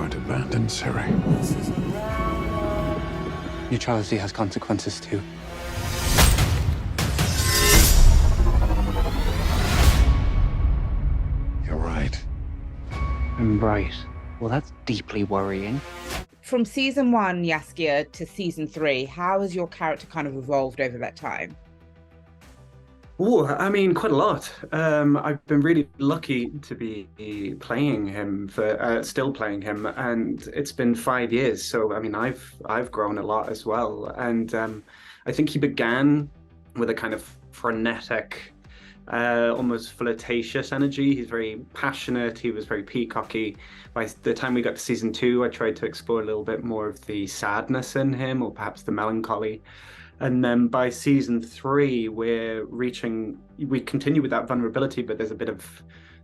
won't abandon Ciri. Neutrality has consequences too. You're right. I'm right. Well, that's deeply worrying. From season 1, Jaskier, to season 3, how has your character kind of evolved over that time? Oh, I mean, quite a lot. I've been really lucky to be playing him still playing him, and it's been 5 years. So, I mean, I've grown a lot as well. And I think he began with a kind of frenetic, almost flirtatious energy. He's very passionate. He was very peacocky. By the time we got to season 2, I tried to explore a little bit more of the sadness in him, or perhaps the melancholy. And then by season 3, we continue with that vulnerability, but there's a bit of,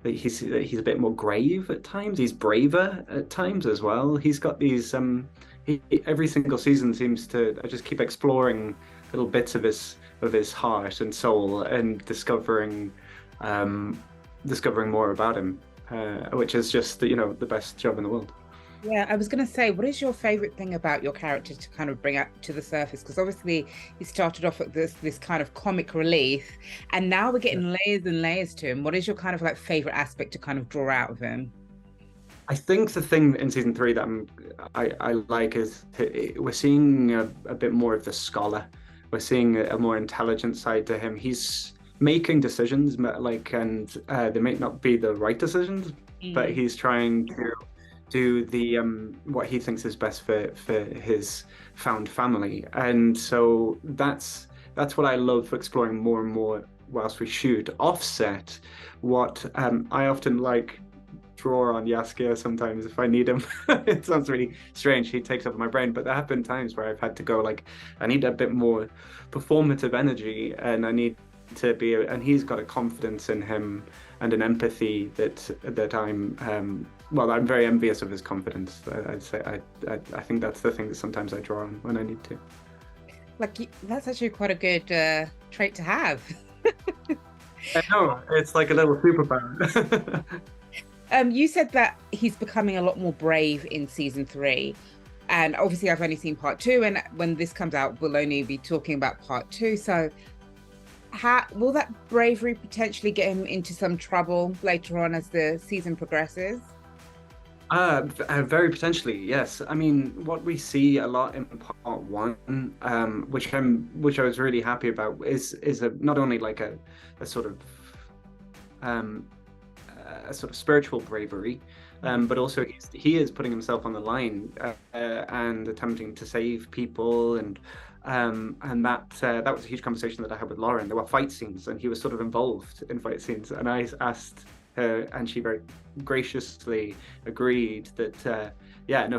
he's a bit more grave at times. He's braver at times as well. He's got these, every single season seems to, I just keep exploring little bits of his heart and soul and discovering more about him, which is just, the best job in the world. Yeah, I was going to say, what is your favorite thing about your character to kind of bring up to the surface? Because obviously he started off at this kind of comic relief, and now we're getting layers and layers to him. What is your kind of like favorite aspect to kind of draw out of him? I think the thing in season 3 that I like is we're seeing a bit more of the scholar. We're seeing a more intelligent side to him. He's making decisions, and they may not be the right decisions, but he's trying to do the what he thinks is best for his found family. And so that's what I love exploring more and more whilst we shoot. Offset, what I often like draw on Jaskier sometimes if I need him. It sounds really strange, he takes up my brain, but there have been times where I've had to go like, I need a bit more performative energy, and I need to be, and he's got a confidence in him and an empathy that I'm very envious of his confidence. I'd say I think that's the thing that sometimes I draw on when I need to. Like, that's actually quite a good trait to have. I know, it's like a little superpower. You said that he's becoming a lot more brave in season 3, and obviously I've only seen part 2, and when this comes out we'll only be talking about part 2. So how will that bravery potentially get him into some trouble later on as the season progresses? Very potentially, yes. I mean, what we see a lot in part 1, which I was really happy about, is not only like a sort of spiritual bravery, but also he is putting himself on the line and attempting to save people, and that was a huge conversation that I had with Lauren. There were fight scenes, and he was sort of involved in fight scenes, and I asked her, and she very graciously agreed that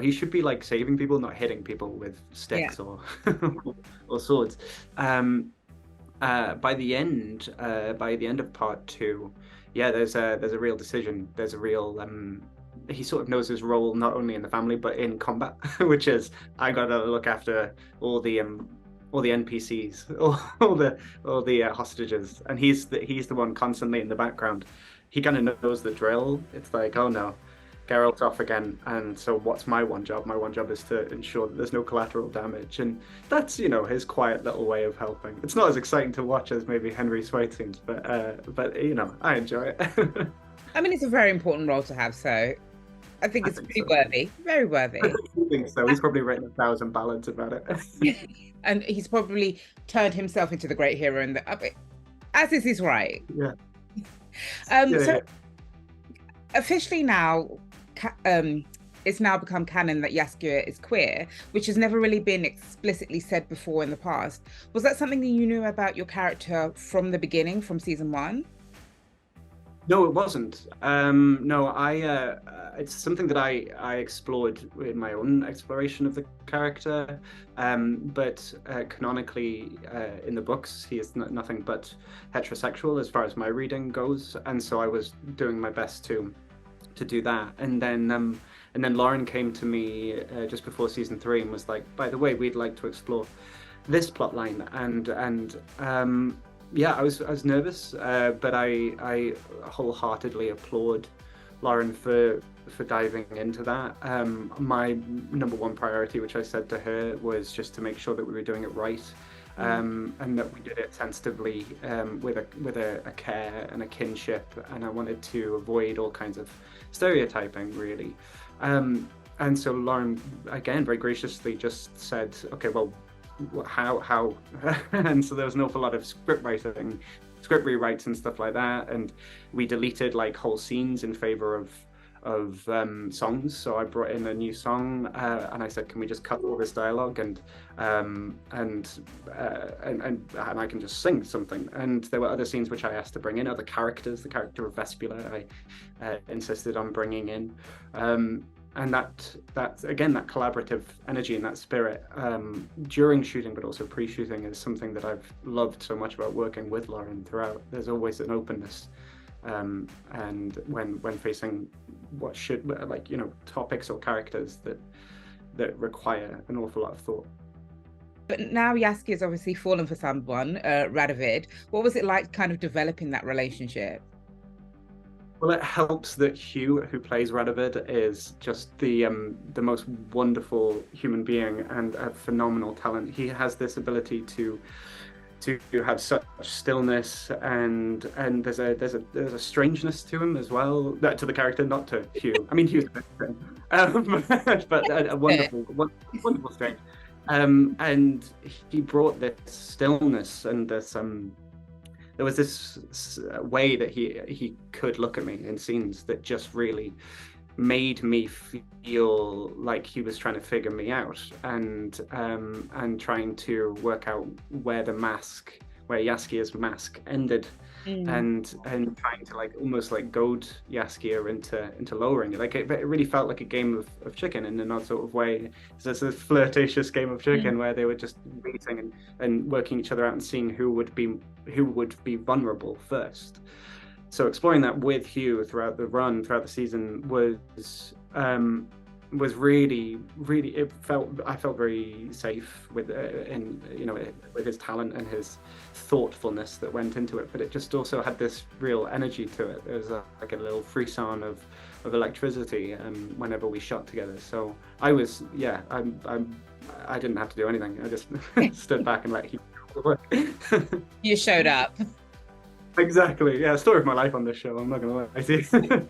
he should be like saving people, not hitting people with sticks or or swords. By the end of part 2, there's a real decision. There's a real he sort of knows his role not only in the family but in combat, which is, I gotta look after all the NPCs, all the hostages, and he's the one constantly in the background. He kind of knows the drill. It's like, oh no, Geralt's off again, and so what's my one job? My one job is to ensure that there's no collateral damage, and that's his quiet little way of helping. It's not as exciting to watch as maybe Henry's fight scenes, but I enjoy it. I mean, it's a very important role to have, so I think it's pretty worthy, very worthy. I think so. He's probably written 1,000 ballads about it. And he's probably turned himself into the great hero, as is his right. Yeah. Officially now, it's now become canon that Jaskier is queer, which has never really been explicitly said before in the past. Was that something that you knew about your character from the beginning, from season 1? No, it wasn't. No, it's something that I explored in my own exploration of the character. But canonically, in the books, he is nothing but heterosexual as far as my reading goes, and so I was doing my best to do that. And then Lauren came to me just before season 3 and was like, by the way, we'd like to explore this plot line, and I was nervous, but I wholeheartedly applaud Lauren for diving into that. My number one priority, which I said to her, was just to make sure that we were doing it right. And that we did it sensitively, with a care and a kinship, and I wanted to avoid all kinds of stereotyping, really. And so Lauren, again, very graciously just said, okay, well, how? And so there was an awful lot of script rewrites and stuff like that, and we deleted like whole scenes in favor of songs. So I brought in a new song, and I said, can we just cut all this dialogue and I can just sing something. And there were other scenes which I asked to bring in, other characters. The character of Vespula I insisted on bringing in, and that again, that collaborative energy and that spirit during shooting but also pre-shooting is something that I've loved so much about working with Lauren throughout. There's always an openness, and when facing what should, like, you know, topics or characters that require an awful lot of thought. But now Jaskier has obviously fallen for someone, Radovid. What was it like kind of developing that relationship? Well, it helps that Hugh, who plays Radovid, is just the most wonderful human being and a phenomenal talent. He has this ability to have such stillness, and there's a strangeness to him as well, to the character, not to Hugh. I mean, Hugh's but a wonderful strange. And he brought this stillness and this there was this way that he could look at me in scenes that just really made me feel like he was trying to figure me out, and trying to work out where Jaskier's mask ended, and trying to like almost like goad Jaskier into lowering it. Like it really felt like a game of chicken in an odd sort of way. So it's a flirtatious game of chicken where they were just meeting and working each other out and seeing who would be vulnerable first. So exploring that with Hugh throughout the season was really, I felt very safe with with his talent and his thoughtfulness that went into it. But it just also had this real energy to it. There was like a little frisson of electricity whenever we shot together. So I didn't have to do anything. I just stood back and let Hugh work. You showed up. Exactly. Yeah, story of my life on this show. I'm not gonna lie to you.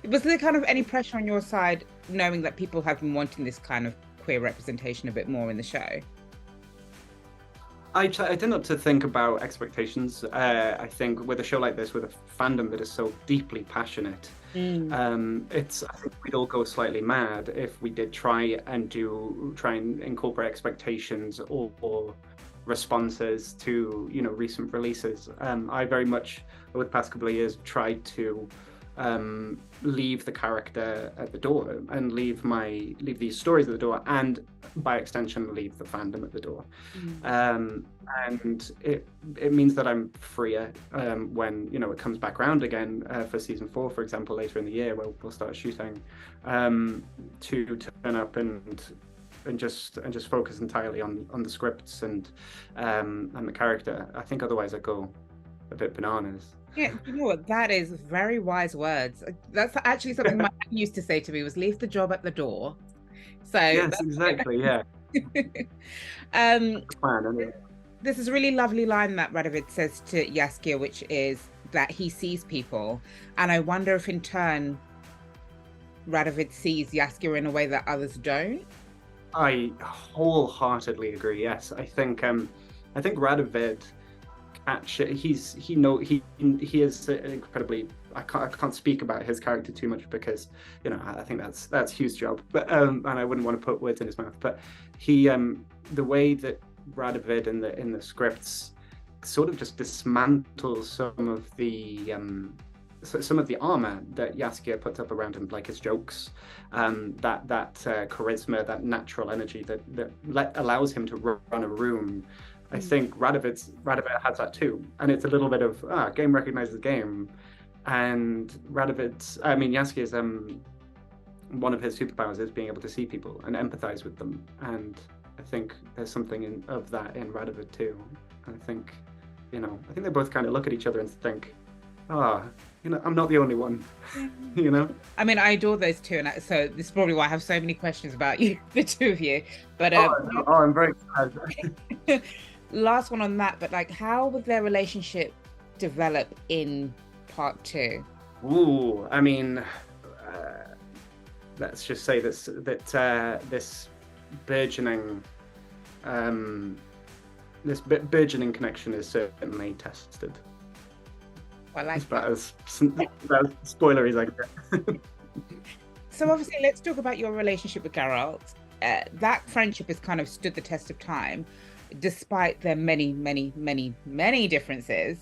Was there kind of any pressure on your side, knowing that people have been wanting this kind of queer representation a bit more in the show? I tend not to think about expectations. I think with a show like this, with a fandom that is so deeply passionate, I think we'd all go slightly mad if we did try and incorporate expectations or responses to recent releases. I very much, over the past couple of years, tried to leave the character at the door and leave these stories at the door, and by extension leave the fandom at the door. And it means that I'm freer when it comes back around again for season 4, for example, later in the year, where we'll start shooting, to turn up and just focus entirely on the scripts and the character. I think otherwise I go a bit bananas. Yeah, you know what? That is very wise words. That's actually something my dad used to say to me, was leave the job at the door. So yes, exactly. Yeah. This is a really lovely line that Radovid says to Jaskier, which is that he sees people, and I wonder if in turn Radovid sees Jaskier in a way that others don't. I wholeheartedly agree. Yes, I think Radovid, he is incredibly. I can't speak about his character too much because I think that's Hugh's job, but and I wouldn't want to put words in his mouth. But he, the way that Radovid in the scripts sort of just dismantles some of the armor that Jaskier puts up around him, like his jokes, that charisma, that natural energy that allows him to run a room. I think Radovid has that too, and it's a little bit of game recognizes game, and Jaskier's one of his superpowers is being able to see people and empathize with them, and I think there's something of that in Radovid too. I think they both kind of look at each other and think, I'm not the only one. You know. I mean, I adore those two, and so this is probably why I have so many questions about you, the two of you. But I'm very excited. last one on that. But like, how would their relationship develop in part 2? Ooh, I mean, let's just say this burgeoning burgeoning connection is certainly tested. I like It's about as spoilery as I can get. So obviously, let's talk about your relationship with Geralt. That friendship has kind of stood the test of time, despite their many, many, many, many differences.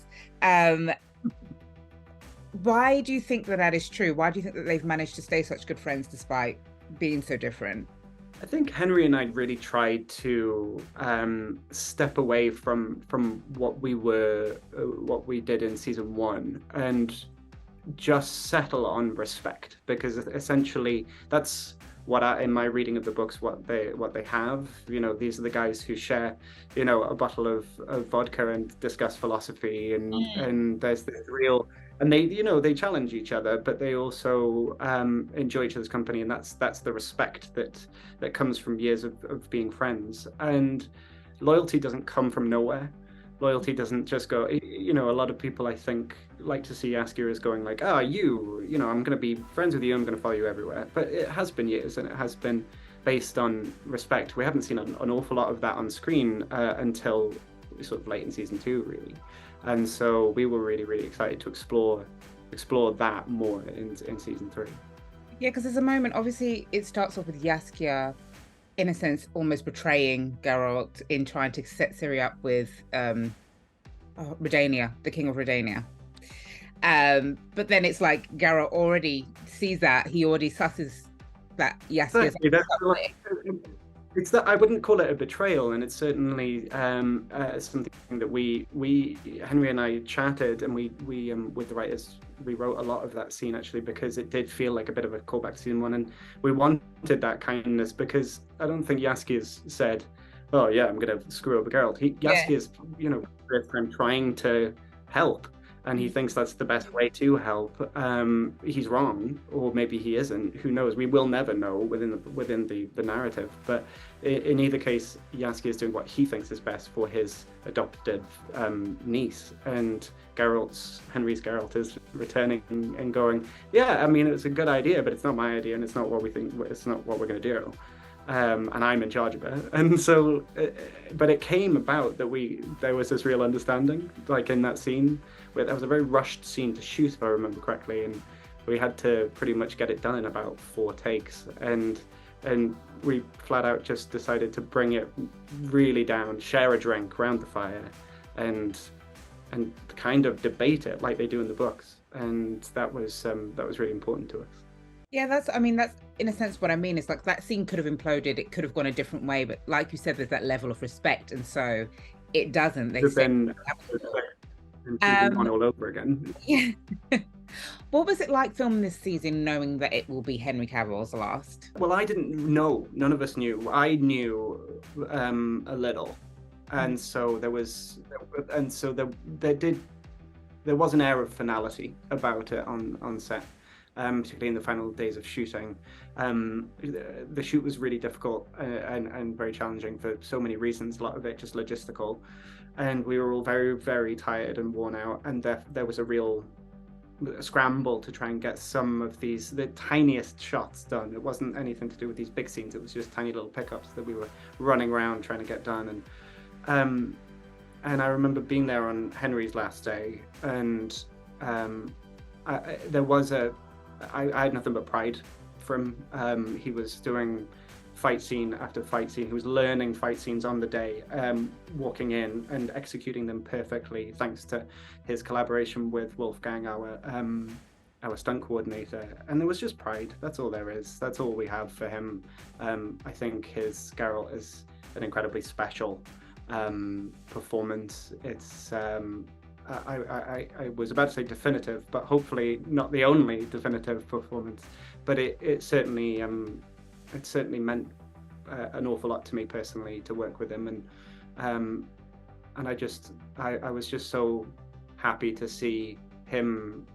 Why do you think that that is true? Why do you think that they've managed to stay such good friends despite being so different? I think Henry and I really tried to step away from what we did in season 1 and just settle on respect, because essentially that's what in my reading of the books, what they have. These are the guys who share, a bottle of vodka and discuss philosophy, and there's this real, and they challenge each other, but they also enjoy each other's company, and that's the respect that comes from years of being friends. And loyalty doesn't come from nowhere. Loyalty doesn't just go, a lot of people, I think, like to see Jaskier as going like, I'm going to be friends with you, I'm going to follow you everywhere. But it has been years, and it has been based on respect. We haven't seen an awful lot of that on screen until sort of late in season 2, really. And so we were really, really excited to explore that more in season 3. Yeah, because there's a moment, obviously, it starts off with Jaskier, in a sense, almost betraying Geralt in trying to set Ciri up with Redania, the King of Redania. But then it's like Geralt already sees that, he already susses that Jaskier's it's that I wouldn't call it a betrayal, and it's certainly something that we Henry and I chatted, and we with the writers, we wrote a lot of that scene actually, because it did feel like a bit of a callback to season 1, and we wanted that kindness, because I don't think Jaskier's said, "Oh yeah, I'm gonna screw over Geralt." Jaskier's trying to help, and he thinks that's the best way to help. He's wrong, or maybe he isn't. Who knows? We will never know within the narrative. But in either case, Jaskier is doing what he thinks is best for his adopted niece, and Henry's Geralt is returning and going, "Yeah, I mean, it's a good idea, but it's not my idea, and it's not what we think. It's not what we're going to do." And I'm in charge of it. And so, but it came about that there was this real understanding, like in that scene, where that was a very rushed scene to shoot, if I remember correctly, and we had to pretty much get it done in about 4 takes, and we flat out just decided to bring it really down, share a drink around the fire, and kind of debate it like they do in the books, and that was really important to us. Yeah, that's in a sense what I mean. Is like that scene could have imploded, it could have gone a different way, but like you said, there's that level of respect, and so it doesn't. They then one all over again. Yeah. What was it like filming this season, knowing that it will be Henry Cavill's last? Well, I didn't know. None of us knew. I knew a little, and so there was an air of finality about it on set. Particularly in the final days of shooting. The shoot was really difficult and very challenging for so many reasons, a lot of it just logistical. And we were all very, very tired and worn out. And there was a real scramble to try and get some of the tiniest shots done. It wasn't anything to do with these big scenes. It was just tiny little pickups that we were running around trying to get done. And I remember being there on Henry's last day, and I had nothing but pride for him. He was doing fight scene after fight scene. He was learning fight scenes on the day, walking in and executing them perfectly, thanks to his collaboration with Wolfgang, our stunt coordinator. And there was just pride. That's all there is. That's all we have for him. I think his Geralt is an incredibly special performance. It's I was about to say definitive, but hopefully not the only definitive performance. But it certainly meant an awful lot to me personally to work with him, and I was just so happy to see him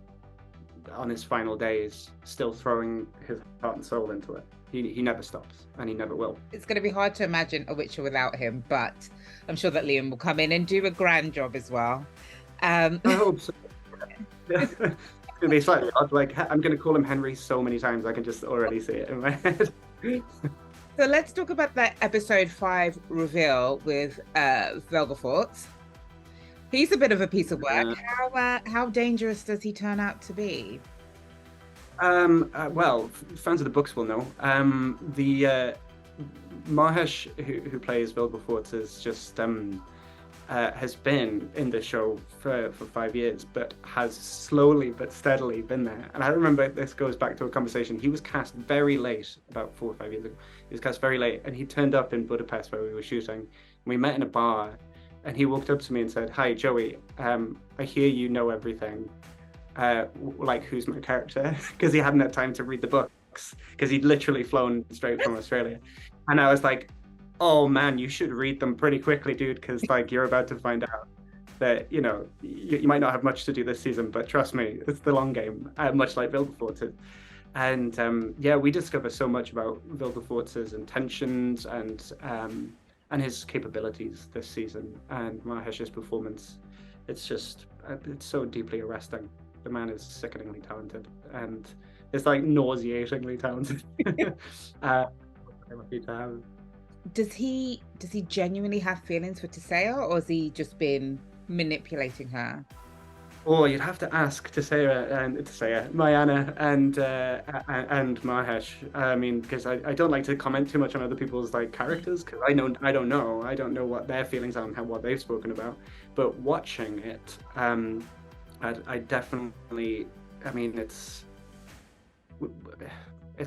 on his final days, still throwing his heart and soul into it. He never stops, and he never will. It's going to be hard to imagine a Witcher without him, but I'm sure that Liam will come in and do a grand job as well. I hope so. It's going to be slightly odd. Like, I'm going to call him Henry so many times, I can just already see it in my head. So let's talk about that episode 5 reveal with Vilgefortz. He's a bit of a piece of work. How dangerous does he turn out to be? Well, fans of the books will know. The Mahesh, who plays Vilgefortz, is just has been in the show for 5 years, but has slowly but steadily been there. And I remember this goes back to a conversation. He was cast very late, about 4 or 5 years ago. He was cast very late, and he turned up in Budapest where we were shooting. We met in a bar, and he walked up to me and said, "Hi, Joey. I hear you know everything. Like, who's my character?" Because he hadn't had time to read the books, because he'd literally flown straight from Australia. And I was like, "Oh man, you should read them pretty quickly, dude, because like you're about to find out that you might not have much to do this season, but trust me, it's the long game." Much like Vilgefortz. And we discover so much about Vilgefortz's intentions and his capabilities this season, and Mahesh's performance. It's just it's so deeply arresting. The man is sickeningly talented, and it's like nauseatingly talented. Lucky to have. Does he genuinely have feelings for Tissaia, or has he just been manipulating her? Oh, you'd have to ask Mayanna and Mahesh. I mean, because I don't like to comment too much on other people's like characters, because I don't know what their feelings are and what they've spoken about. But watching it, I definitely, I mean, it's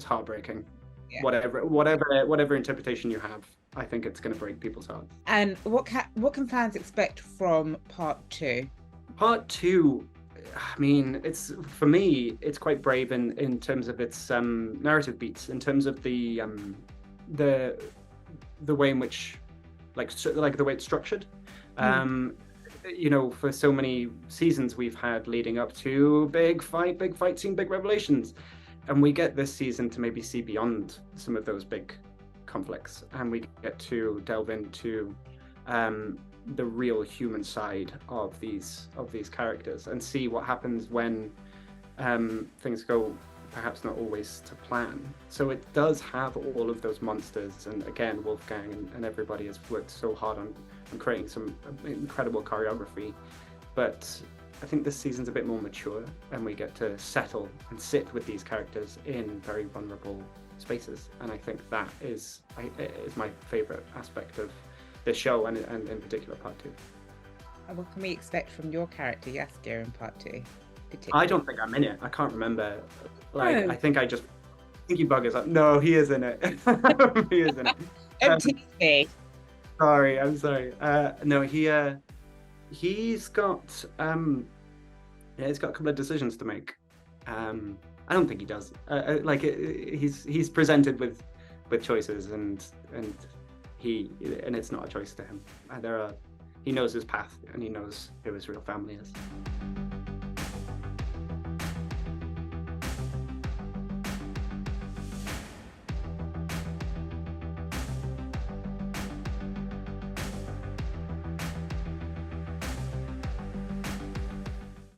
heartbreaking. Yeah. Whatever interpretation you have, I think it's going to break people's hearts. And what can fans expect from part 2? Part 2, I mean, it's, for me, it's quite brave in terms of its narrative beats, in terms of the way in which, like the way it's structured. For so many seasons we've had leading up to big fight scene, big revelations. And we get this season to maybe see beyond some of those big conflicts, and we get to delve into the real human side of these characters, and see what happens when things go perhaps not always to plan. So it does have all of those monsters, and again, Wolfgang and everybody has worked so hard on creating some incredible choreography, but I think this season's a bit more mature, and we get to settle and sit with these characters in very vulnerable spaces. And I think that is my favorite aspect of the show, and in particular part 2. What can we expect from your character, Jaskier, in part 2? I don't think I'm in it. I can't remember. I think he buggers up. No, he is in it. He is in it. MTV. I'm sorry. No, he's got he's got a couple of decisions to make. I don't think he does. He's presented with choices, and it's not a choice to him. He knows his path, and he knows who his real family is.